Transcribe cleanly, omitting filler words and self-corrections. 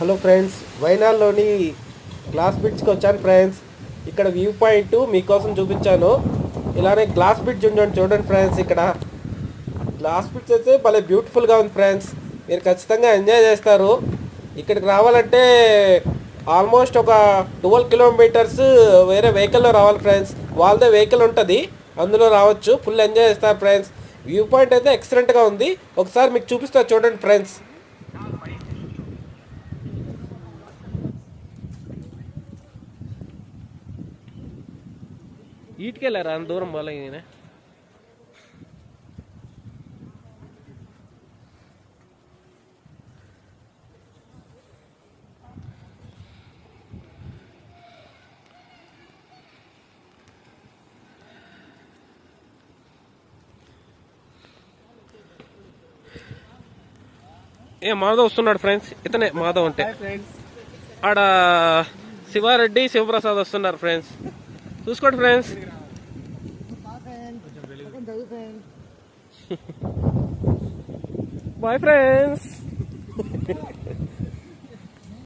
Hello friends, వైనాల్లోని glass బ్రిడ్జ్కి వచ్చాను friends. ఇక్కడ view point మీకోసం చూపించాను. ఇలానే గ్లాస్ బ్రిడ్జ్ చూడండి ఫ్రెండ్స్. ఇక్కడ గ్లాస్ బ్రిడ్జ్ అయితే భలే బ్యూటిఫుల్గా ఉంది ఫ్రెండ్స్. మీరు ఖచ్చితంగా ఎంజాయ్ చేస్తారు. ఇక్కడికి రావాలంటే ఆల్మోస్ట్ ఒక 12 కిలోమీటర్స్ వేరే వెహికల్లో రావాలి ఫ్రెండ్స్. వాళ్ళదే వెహికల్ ఉంటుంది, అందులో రావచ్చు. ఫుల్ ఎంజాయ్ చేస్తారు ఫ్రెండ్స్. వ్యూ పాయింట్ అయితే ఎక్సలెంట్గా ఉంది. ఒకసారి మీకు చూపిస్తా చూడండి ఫ్రెండ్స్. ఈటుకెళ్ళారా అంత దూరం పోలే. మాధవ్ వస్తున్నాడు ఫ్రెండ్స్. ఇతనే మాధవ్ అంటే. ఆడ శివారెడ్డి, శివప్రసాద్ వస్తున్నారు ఫ్రెండ్స్. చూసుకోండి ఫ్రెండ్స్. Bye friends.